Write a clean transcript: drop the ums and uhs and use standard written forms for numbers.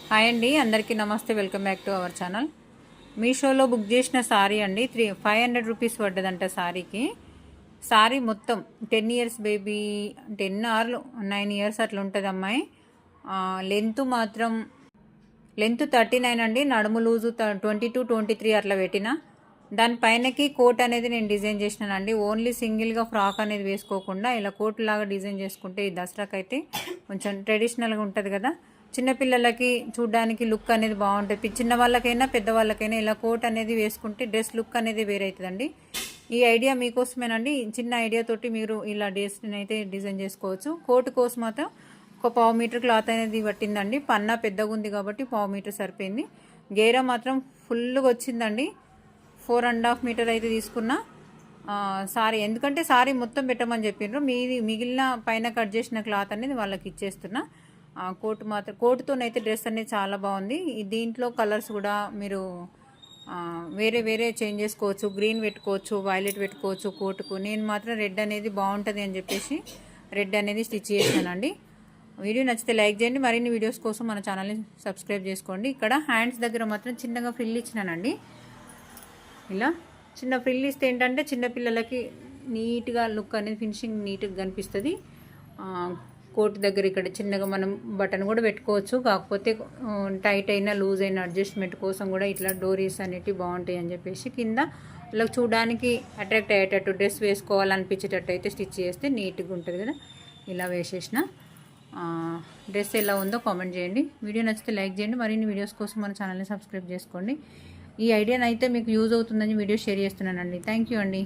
Hi అండి, అందరికీ నమస్తే. Welcome back to our channel. మీషోలో బుక్ చేసిన సారీ అండి. 500 రూపీస్ పడ్డదంట సారీకి. సారీ మొత్తం 10 ఇయర్స్ బేబీ, 10 ఆర్ 9 ఇయర్స్ అట్లా ఉంటుంది అమ్మాయి. లెంత్ మాత్రం లెంత్ 39 అండి. నడుము లూజు 22-23 అట్లా పెట్టిన. దానిపైనకి కోట్ అనేది నేను డిజైన్ చేసినానండి. ఓన్లీ సింగిల్గా ఫ్రాక్ అనేది వేసుకోకుండా ఇలా కోట్ లాగా డిజైన్ చేసుకుంటే ఈ దసరాకైతే కొంచెం ట్రెడిషనల్గా ఉంటుంది కదా. చిన్నపిల్లలకి చూడడానికి లుక్ అనేది బాగుంటుంది. చిన్న వాళ్ళకైనా పెద్దవాళ్ళకైనా ఇలా కోట్ అనేది వేసుకుంటే డ్రెస్ లుక్ అనేది వేరవుతుందండి. ఈ ఐడియా మీకోసమేనండి. చిన్న ఐడియా తోటి మీరు ఇలా డ్రెస్ని అయితే డిజైన్ చేసుకోవచ్చు. కోట్ కోసం మాత్రం ఒక 1/4 మీటర్ క్లాత్ అనేది పట్టిందండి. పన్నా పెద్దగా ఉంది కాబట్టి 1/4 మీటర్ సరిపోయింది. గేరా మాత్రం ఫుల్గా వచ్చిందండి. 4.5 మీటర్ అయితే తీసుకున్నా సారీ. ఎందుకంటే సారీ మొత్తం పెట్టమని చెప్పిండ్రు. మిగిలిన పైన కట్ చేసిన క్లాత్ అనేది వాళ్ళకి ఇచ్చేస్తున్నా. కోటుతోనైతే డ్రెస్ అనేది చాలా బాగుంది. దీంట్లో కలర్స్ కూడా మీరు వేరే వేరే చేంజ్ చేసుకోవచ్చు. గ్రీన్ పెట్టుకోవచ్చు, వైలెట్ పెట్టుకోవచ్చు కోటుకు. నేను మాత్రం రెడ్ అనేది బాగుంటుంది అని చెప్పేసి రెడ్ అనేది స్టిచ్ చేశానండి. వీడియో నచ్చితే లైక్ చేయండి. మరిన్ని వీడియోస్ కోసం మన ఛానల్ని సబ్స్క్రైబ్ చేసుకోండి. ఇక్కడ హ్యాండ్స్ దగ్గర మాత్రం చిన్నగా ఫ్రిల్ ఇచ్చినానండి. ఇలా చిన్న ఫ్రిల్ ఇస్తే ఏంటంటే చిన్నపిల్లలకి నీట్గా లుక్ అనేది ఫినిషింగ్ నీట్గా కనిపిస్తుంది. కోట్ దగ్గర ఇక్కడ చిన్నగా మనం బటన్ కూడా పెట్టుకోవచ్చు. కాకపోతే టైట్ అయినా లూజ్ అయిన అడ్జస్ట్మెంట్ కోసం కూడా ఇట్లా డోరీస్ అనేటివి బాగుంటాయి అని చెప్పేసి కింద ఇలా చూడడానికి అట్రాక్ట్ అయ్యేటట్టు డ్రెస్ వేసుకోవాలనిపించేటట్టు అయితే స్టిచ్ చేస్తే నీట్గా ఉంటుంది కదా. ఇలా వేసేసిన డ్రెస్ ఎలా ఉందో కామెంట్ చేయండి. వీడియో నచ్చితే లైక్ చేయండి. మరిన్ని వీడియోస్ కోసం మన ఛానల్ని సబ్స్క్రైబ్ చేసుకోండి. ఈ ఐడియానైతే మీకు యూజ్ అవుతుందని వీడియో షేర్ చేస్తున్నానండి. థ్యాంక్ యూ అండి.